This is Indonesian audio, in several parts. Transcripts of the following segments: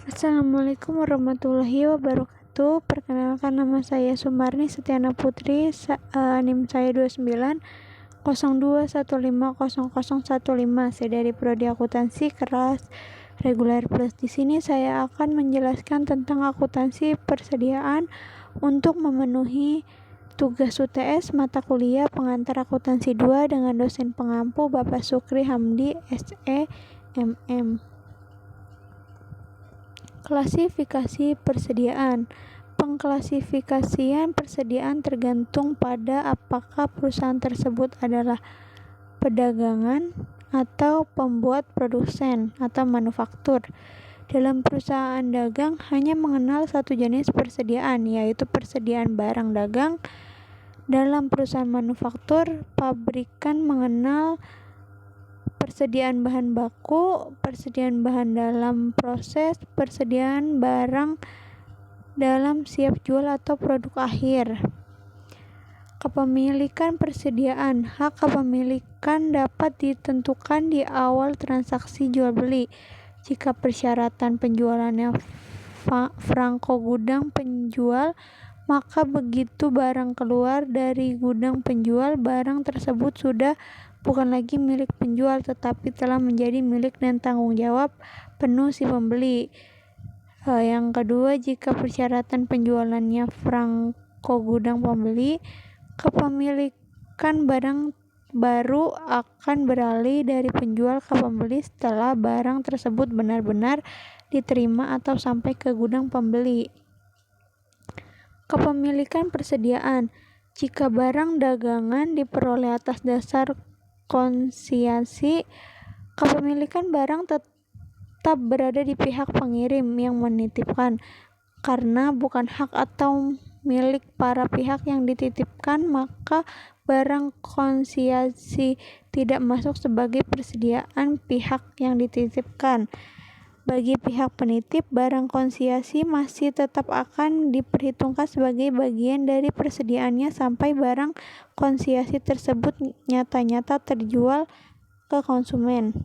Assalamualaikum warahmatullahi wabarakatuh. Perkenalkan, nama saya Sumarni Setiana Putri, NIM saya 2902150015. Saya dari Prodi Akuntansi kelas reguler plus. Di sini saya akan menjelaskan tentang akuntansi persediaan untuk memenuhi tugas UTS mata kuliah pengantar akuntansi 2 dengan dosen pengampu Bapak Sukri Hamdi SE MM. Klasifikasi persediaan. Pengklasifikasian persediaan tergantung pada apakah perusahaan tersebut adalah pedagangan atau pembuat produsen atau manufaktur. Dalam perusahaan dagang hanya mengenal satu jenis persediaan, yaitu persediaan barang dagang. Dalam perusahaan manufaktur, pabrikan mengenal persediaan bahan baku, persediaan bahan dalam proses, persediaan barang dalam siap jual atau produk akhir. Kepemilikan persediaan. Hak kepemilikan dapat ditentukan di awal transaksi jual beli. Jika persyaratan penjualannya franko gudang penjual, maka begitu barang keluar dari gudang penjual, barang tersebut sudah bukan lagi milik penjual, tetapi telah menjadi milik dan tanggung jawab penuh si pembeli. Yang kedua, jika persyaratan penjualannya franko gudang pembeli, kepemilikan barang baru akan beralih dari penjual ke pembeli setelah barang tersebut benar-benar diterima atau sampai ke gudang pembeli. Kepemilikan persediaan. Jika barang dagangan diperoleh atas dasar konsinyasi, kepemilikan barang tetap berada di pihak pengirim yang menitipkan. Karena bukan hak atau milik para pihak yang dititipkan, maka barang konsinyasi tidak masuk sebagai persediaan pihak yang dititipkan. Bagi pihak penitip, barang konsinyasi masih tetap akan diperhitungkan sebagai bagian dari persediaannya sampai barang konsinyasi tersebut nyata-nyata terjual ke konsumen.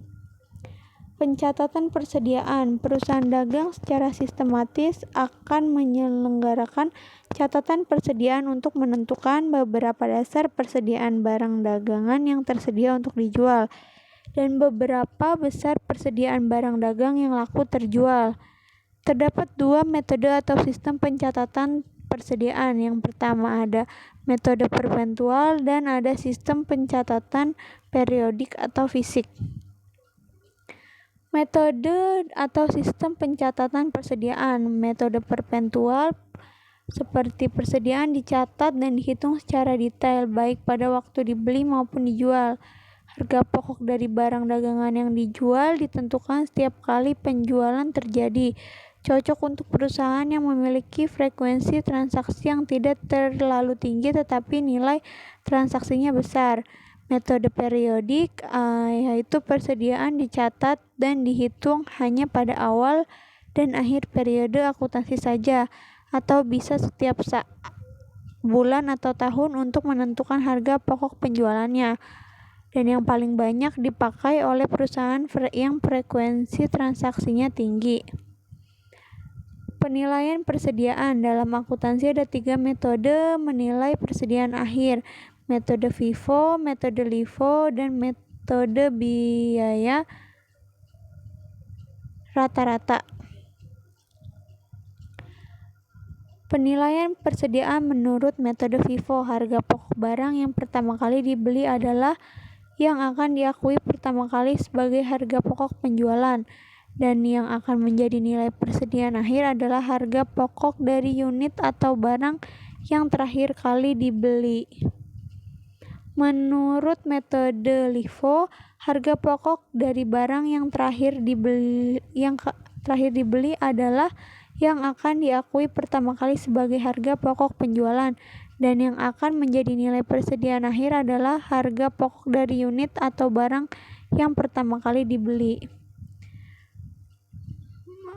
Pencatatan persediaan. Perusahaan dagang secara sistematis akan menyelenggarakan catatan persediaan untuk menentukan beberapa dasar persediaan barang dagangan yang tersedia untuk dijual, dan beberapa besar persediaan barang dagang yang laku terjual. Terdapat dua metode atau sistem pencatatan persediaan. Yang pertama ada metode perpetual dan ada sistem pencatatan periodik atau fisik. Metode atau sistem pencatatan persediaan. Metode perpetual seperti persediaan dicatat dan dihitung secara detail baik pada waktu dibeli maupun dijual. Harga pokok dari barang dagangan yang dijual ditentukan setiap kali penjualan terjadi. Cocok untuk perusahaan yang memiliki frekuensi transaksi yang tidak terlalu tinggi tetapi nilai transaksinya besar. Metode periodik yaitu persediaan dicatat dan dihitung hanya pada awal dan akhir periode akuntansi saja, atau bisa setiap bulan atau tahun untuk menentukan harga pokok penjualannya, dan yang paling banyak dipakai oleh perusahaan yang frekuensi transaksinya tinggi. Penilaian persediaan. Dalam akuntansi ada 3 metode menilai persediaan akhir: metode FIFO, metode LIFO, dan metode biaya rata-rata. Penilaian persediaan menurut metode FIFO. Harga pokok barang yang pertama kali dibeli adalah yang akan diakui pertama kali sebagai harga pokok penjualan, dan yang akan menjadi nilai persediaan akhir adalah harga pokok dari unit atau barang yang terakhir kali dibeli. Menurut metode LIFO, harga pokok dari barang yang terakhir dibeli adalah yang akan diakui pertama kali sebagai harga pokok penjualan, dan yang akan menjadi nilai persediaan akhir adalah harga pokok dari unit atau barang yang pertama kali dibeli.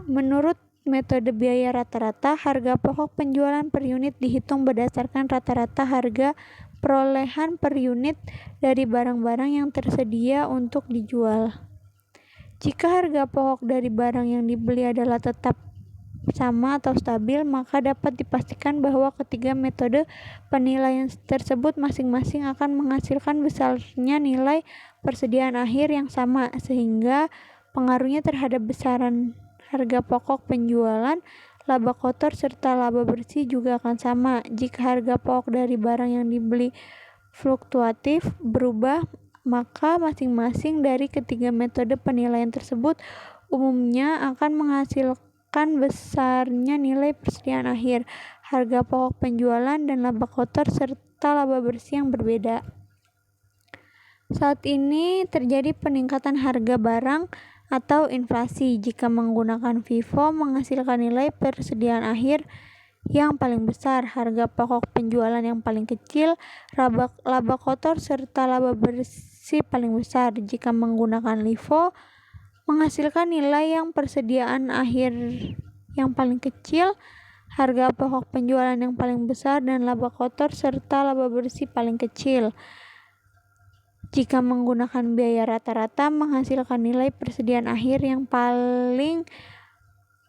Menurut metode biaya rata-rata, harga pokok penjualan per unit dihitung berdasarkan rata-rata harga perolehan per unit dari barang-barang yang tersedia untuk dijual. Jika harga pokok dari barang yang dibeli adalah tetap sama atau stabil, maka dapat dipastikan bahwa ketiga metode penilaian tersebut masing-masing akan menghasilkan besarnya nilai persediaan akhir yang sama, sehingga pengaruhnya terhadap besaran harga pokok penjualan, laba kotor, serta laba bersih juga akan sama. Jika harga pokok dari barang yang dibeli fluktuatif berubah, maka masing-masing dari ketiga metode penilaian tersebut umumnya akan menghasilkan besarnya nilai persediaan akhir, harga pokok penjualan, dan laba kotor serta laba bersih yang berbeda. Saat ini terjadi peningkatan harga barang atau inflasi. Jika menggunakan FIFO menghasilkan nilai persediaan akhir yang paling besar, harga pokok penjualan yang paling kecil, laba kotor, serta laba bersih paling besar. Jika menggunakan LIFO menghasilkan nilai yang persediaan akhir yang paling kecil, harga pokok penjualan yang paling besar, dan laba kotor serta laba bersih paling kecil. Jika menggunakan biaya rata-rata menghasilkan nilai persediaan akhir yang paling,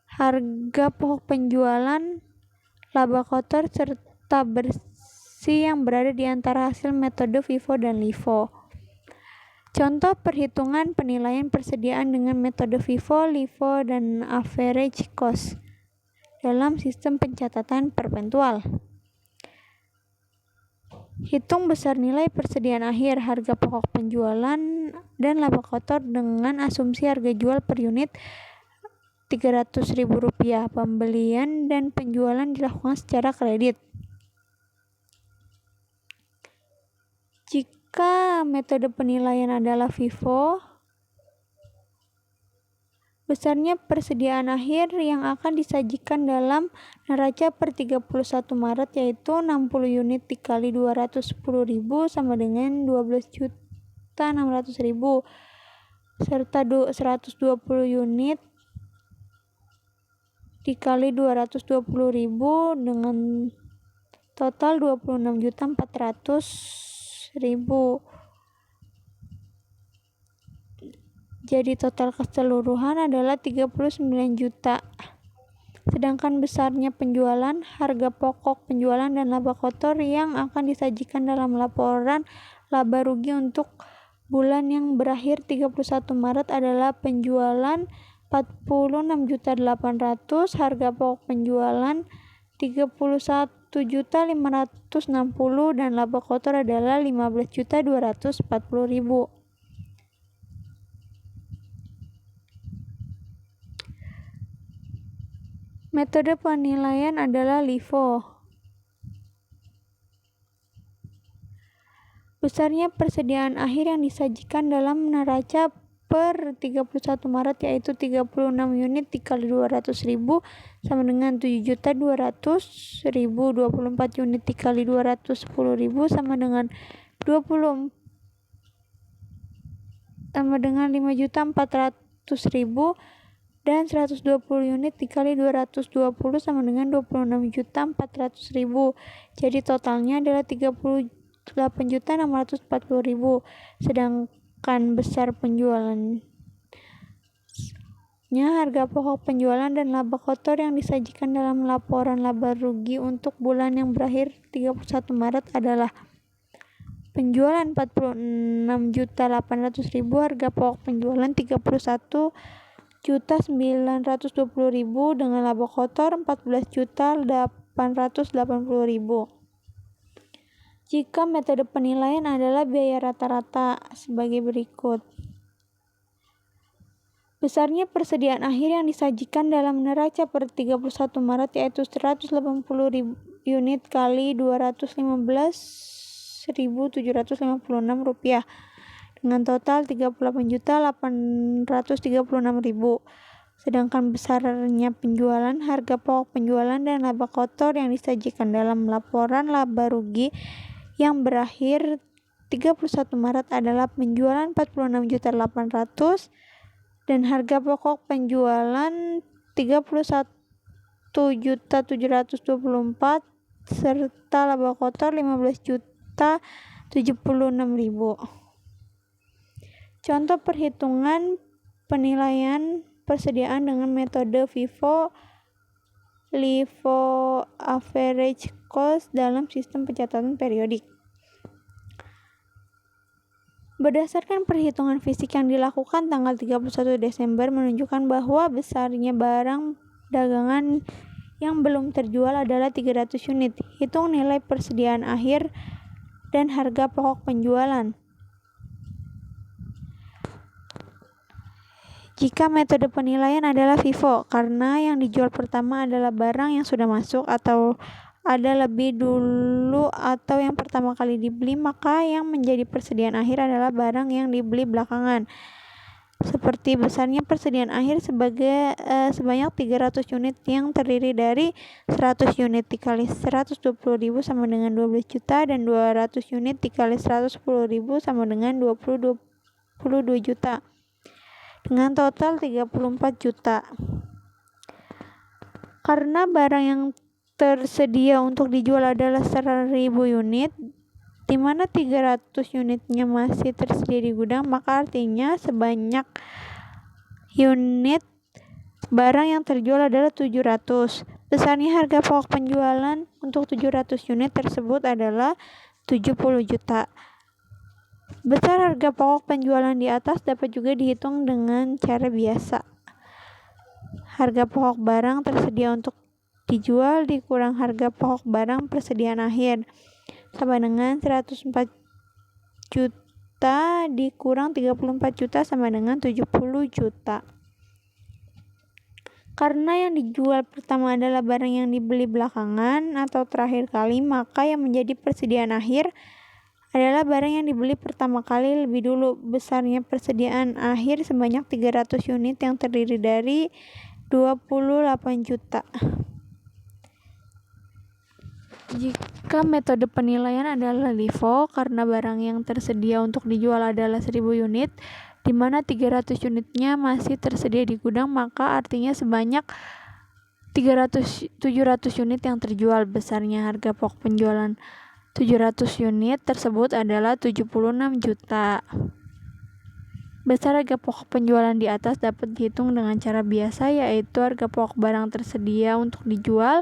harga pokok penjualan, laba kotor serta bersih yang berada di antara hasil metode FIFO dan LIFO. Contoh perhitungan penilaian persediaan dengan metode FIFO, LIFO, dan average cost dalam sistem pencatatan perpentual. Hitung besar nilai persediaan akhir, harga pokok penjualan, dan laba kotor dengan asumsi harga jual per unit Rp300.000. Pembelian dan penjualan dilakukan secara kredit. Jika metode penilaian adalah FIFO, besarnya persediaan akhir yang akan disajikan dalam neraca per 31 Maret yaitu 60 unit dikali 210.000 sama dengan 12.600.000, serta 120 unit dikali 220.000 dengan total 26.400.000. Jadi total keseluruhan adalah 39 juta. Sedangkan besarnya penjualan, harga pokok penjualan, dan laba kotor yang akan disajikan dalam laporan laba rugi untuk bulan yang berakhir 31 Maret adalah penjualan 46.800.000, harga pokok penjualan 31.560.000, dan laba kotor adalah 15.240.000. Metode penilaian adalah LIFO. Besarnya persediaan akhir yang disajikan dalam neraca per 31 Maret yaitu 36 unit dikali 200.000 sama dengan 7.200.000, 24 unit dikali 210.000 sama dengan 5.400.000, dan 120 unit dikali 220 sama dengan 26.400.000. Jadi totalnya adalah 38.640.000. Sedangkan besar penjualannya, harga pokok penjualan, dan laba kotor yang disajikan dalam laporan laba rugi untuk bulan yang berakhir 31 Maret adalah penjualan 46.800.000, harga pokok penjualan 31.920.000 dengan laba kotor 14.880.000. Jika metode penilaian adalah biaya rata-rata sebagai berikut. Besarnya persediaan akhir yang disajikan dalam neraca per 31 Maret yaitu 180.000 unit kali 215.756 rupiah dengan total 38.836.000. Sedangkan besarnya penjualan, harga pokok penjualan, dan laba kotor yang disajikan dalam laporan laba rugi yang berakhir 31 Maret adalah penjualan 46.800.000 dan harga pokok penjualan 31.724.000 serta laba kotor 15.076.000. Contoh perhitungan penilaian persediaan dengan metode FIFO LIFO average cost dalam sistem pencatatan periodik. Berdasarkan perhitungan fisik yang dilakukan tanggal 31 Desember menunjukkan bahwa besarnya barang dagangan yang belum terjual adalah 300 unit. Hitung nilai persediaan akhir dan harga pokok penjualan. Jika metode penilaian adalah FIFO, karena yang dijual pertama adalah barang yang sudah masuk atau ada lebih dulu atau yang pertama kali dibeli, maka yang menjadi persediaan akhir adalah barang yang dibeli belakangan. Seperti besarnya persediaan akhir sebanyak 300 unit yang terdiri dari 100 unit dikali 120.000 sama dengan 12 juta dan 200 unit dikali 110.000 sama dengan 22 juta. Dengan total 34 juta. Karena barang yang tersedia untuk dijual adalah 1.000 unit, di mana 300 unitnya masih tersedia di gudang, maka artinya sebanyak unit barang yang terjual adalah 700. Besarnya harga pokok penjualan untuk 700 unit tersebut adalah 70 juta. Besar harga pokok penjualan di atas dapat juga dihitung dengan cara biasa. Harga pokok barang tersedia untuk dijual dikurang harga pokok barang persediaan akhir sama dengan 104 juta dikurang 34 juta sama dengan 70 juta. Karena yang dijual pertama adalah barang yang dibeli belakangan atau terakhir kali, maka yang menjadi persediaan akhir adalah barang yang dibeli pertama kali lebih dulu. Besarnya persediaan akhir sebanyak 300 unit yang terdiri dari 28 juta. Jika metode penilaian adalah LIFO, karena barang yang tersedia untuk dijual adalah 1.000 unit, di mana 300 unitnya masih tersedia di gudang, maka artinya sebanyak 700 unit yang terjual. Besarnya harga pokok penjualan 700 unit tersebut adalah 76 juta. Besar harga pokok penjualan di atas dapat dihitung dengan cara biasa, yaitu harga pokok barang tersedia untuk dijual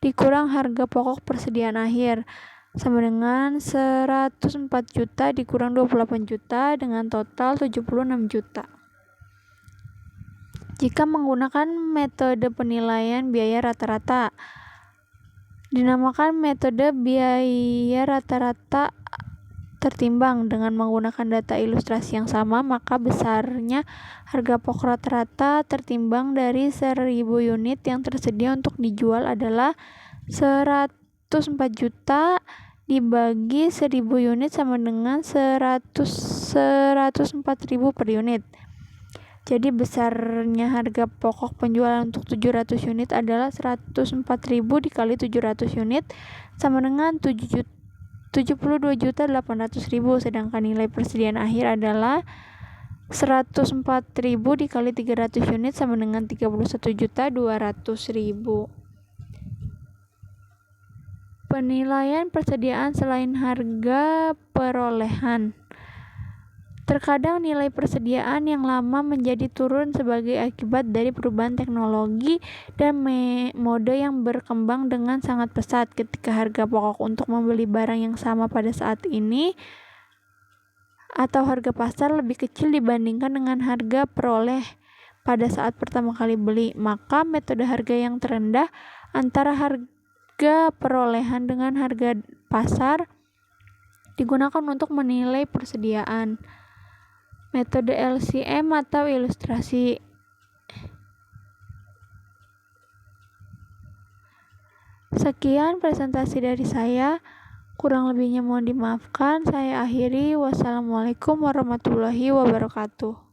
dikurang harga pokok persediaan akhir sama dengan 104 juta dikurang 28 juta dengan total 76 juta. Jika menggunakan metode penilaian biaya rata-rata, dinamakan metode biaya rata-rata tertimbang. Dengan menggunakan data ilustrasi yang sama, maka besarnya harga pokok rata-rata tertimbang dari 1.000 unit yang tersedia untuk dijual adalah 104 juta dibagi 1.000 unit sama dengan 104.000 per unit. Jadi besarnya harga pokok penjualan untuk 700 unit adalah 104.000 dikali 700 unit sama dengan 72.800.000, sedangkan nilai persediaan akhir adalah 104.000 dikali 300 unit sama dengan 31.200.000. Penilaian persediaan selain harga perolehan. Terkadang nilai persediaan yang lama menjadi turun sebagai akibat dari perubahan teknologi dan mode yang berkembang dengan sangat pesat. Ketika harga pokok untuk membeli barang yang sama pada saat ini atau harga pasar lebih kecil dibandingkan dengan harga peroleh pada saat pertama kali beli, maka metode harga yang terendah antara harga perolehan dengan harga pasar digunakan untuk menilai persediaan. Metode LCM atau ilustrasi. Sekian presentasi dari saya. Kurang lebihnya mohon dimaafkan. Saya akhiri. Wassalamualaikum warahmatullahi wabarakatuh.